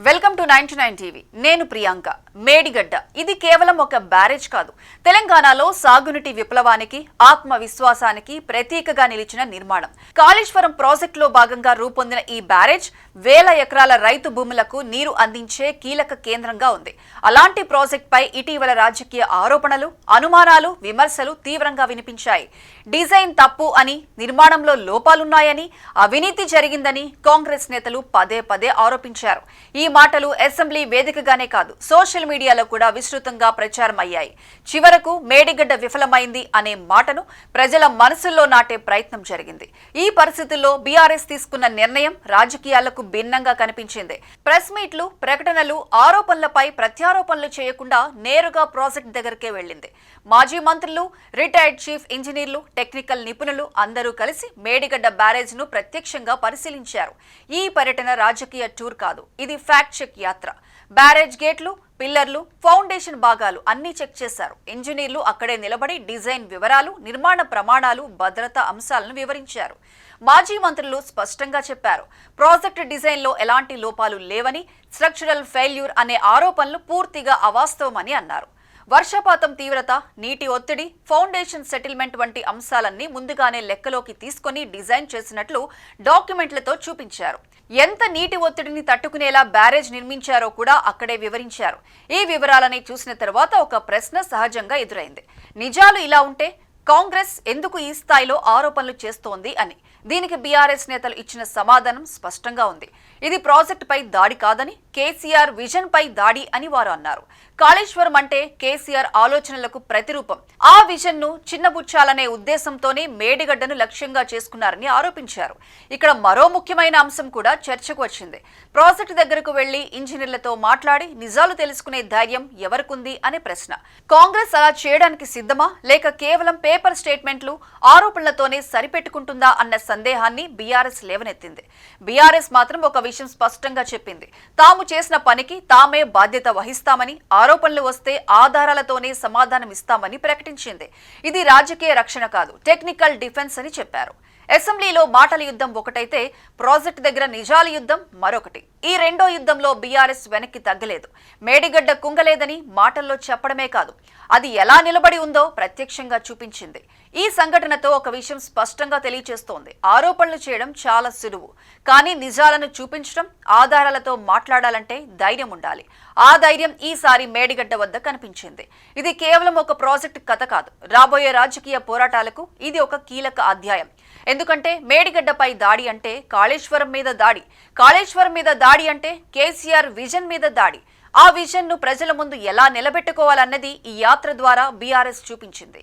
Welcome to 99 TV. నేను ప్రియాంక. మేడిగడ్డ ఇది కేవలం ఒక బ్యారేజ్ కాదు. తెలంగాణలో సాగునీటి విప్లవానికి, ఆత్మవిశ్వాసానికి ప్రతీకగా నిలిచిన నిర్మాణం. కాళేశ్వరం ప్రాజెక్టులో భాగంగా రూపొందిన ఈ బ్యారేజ్ వేల ఎకరాల రైతు భూములకు నీరు అందించే కీలక కేంద్రంగా ఉంది. అలాంటి ప్రాజెక్టుపై ఇటీవల రాజకీయ ఆరోపణలు, అనుమానాలు, విమర్శలు తీవ్రంగా వినిపించాయి. డిజైన్ తప్పు అని, నిర్మాణంలో లోపాలున్నాయని, అవినీతి జరిగిందని కాంగ్రెస్ నేతలు పదే పదే ఆరోపించారు. ఈ మాటలు అసెంబ్లీ వేదికగానే కాదు, సోషల్ మీడియాలో కూడా విస్తృతంగా ప్రచారం అయ్యాయి. చివరకు మేడిగడ్డ విఫలమైంది అనే మాటను ప్రజల మనసుల్లో నాటే ప్రయత్నం జరిగింది. ఈ పరిస్థితుల్లో బీఆర్ఎస్ తీసుకున్న నిర్ణయం రాజకీయాలకు భిన్నంగా కనిపించింది. ప్రెస్ మీట్లు, ప్రకటనలు, ఆరోపణలపై ప్రత్యారోపణలు చేయకుండా నేరుగా ప్రాజెక్ట్ దగ్గరికే వెళ్లింది. మాజీ మంత్రులు, రిటైర్డ్ చీఫ్ ఇంజనీర్లు, టెక్నికల్ నిపుణులు అందరూ కలిసి మేడిగడ్డ బ్యారేజ్ ను ప్రత్యక్షంగా పరిశీలించారు. ఈ పర్యటన రాజకీయ టూర్ కాదు, ఇది ఫ్యాక్ట్ చెక్ యాత్ర. బ్యారేజ్ గేట్లు, పిల్లర్లు, ఫౌండేషన్ భాగాలు అన్ని చెక్ చేశారు. ఇంజనీర్లు అక్కడే నిలబడి డిజైన్ వివరాలు, నిర్మాణ ప్రమాణాలు, భద్రతా అంశాలను వివరించారు. మాజీ మంత్రులు స్పష్టంగా చెప్పారు, ప్రాజెక్టు డిజైన్లో ఎలాంటి లోపాలు లేవని, స్ట్రక్చరల్ ఫెయిల్యూర్ అనే ఆరోపణలు పూర్తిగా అవాస్తవమని అన్నారు. వర్షపాతం తీవ్రత, నీటి ఒత్తిడి, ఫౌండేషన్ సెటిల్మెంట్ వంటి అంశాలన్నీ ముందుగానే లెక్కలోకి తీసుకుని డిజైన్ చేసినట్లు డాక్యుమెంట్లతో చూపించారు. ఎంత నీటి ఒత్తిడిని తట్టుకునేలా బ్యారేజ్ నిర్మించారో కూడా అక్కడే వివరించారు. ఈ వివరాలని చూసిన తర్వాత ఒక ప్రశ్న సహజంగా ఎదురైంది. నిజాలు ఇలా ఉంటే కాంగ్రెస్ ఎందుకు ఈ స్థాయిలో ఆరోపణలు చేస్తోంది అని. దీనికి బీఆర్ఎస్ నేతలు ఇచ్చిన సమాధానం స్పష్టంగా ఉంది. ఇది ప్రాజెక్టుపై దాడి కాదని, కేసీఆర్ విజన్ పై దాడి అని వారు అన్నారు. కాళేశ్వరం అంటే కేసీఆర్ ఆలోచనలకు ప్రతిరూపం. ఆ విజన్ ను చిన్నబుచ్చాలనే ఉద్దేశంతోనే మేడిగడ్డను లక్ష్యంగా చేసుకున్నారని ఆరోపించారు. ఇక్కడ మరో ముఖ్యమైన అంశం కూడా చర్చకు వచ్చింది. ప్రాజెక్టు దగ్గరకు వెళ్లి ఇంజనీర్లతో మాట్లాడి నిజాలు తెలుసుకునే ధైర్యం ఎవరికుంది అనే ప్రశ్న. కాంగ్రెస్ అలా చేయడానికి సిద్ధమా, లేక కేవలం పేపర్ స్టేట్మెంట్లు, ఆరోపణలతోనే సరిపెట్టుకుంటుందా అన్న సందేహాన్ని బీఆర్ఎస్ లేవనెత్తింది. బీఆర్ఎస్ మాత్రం ఒక విషయం స్పష్టంగా చెప్పింది. తాము చేసిన పనికి తామే బాధ్యత వహిస్తామని, ఆరోపణలు వస్తే ఆధారాలతోనే సమాధానం ఇస్తామని ప్రకటించింది. ఇది రాజకీయ రక్షణ కాదు, టెక్నికల్ డిఫెన్స్ అని చెప్పారు. అసెంబ్లీలో మాటల యుద్ధం ఒకటైతే ప్రాజెక్టు దగ్గర నిజాల యుద్ధం మరొకటి. ఈ రెండో యుద్ధంలో బీఆర్ఎస్ వెనక్కి తగ్గలేదు. మేడిగడ్డ కుంగలేదని మాటల్లో చెప్పడమే కాదు, అది ఎలా నిలబడి ఉందో ప్రత్యక్షంగా చూపించింది. ఈ సంఘటనతో ఒక విషయం స్పష్టంగా తెలియచేస్తోంది. ఆరోపణలు చేయడం చాలా సులువు, కానీ నిజాలను చూపించడం, ఆధారాలతో మాట్లాడాలంటే ధైర్యం ఉండాలి. ఆ ధైర్యం ఈసారి మేడిగడ్డ వద్ద కనిపించింది. ఇది కేవలం ఒక ప్రాజెక్టు కథ కాదు, రాబోయే రాజకీయ పోరాటాలకు ఇది ఒక కీలక అధ్యాయం. ఎందుకంటే మేడిగడ్డపై దాడి అంటే కాళేశ్వరం మీద దాడి, కాళేశ్వరం మీద దాడి అంటే కేసీఆర్ విజన్ మీద దాడి. ఆ విజన్ ను ప్రజల ముందు ఎలా నిలబెట్టుకోవాలన్నది ఈ యాత్ర ద్వారా బీఆర్ఎస్ చూపించింది.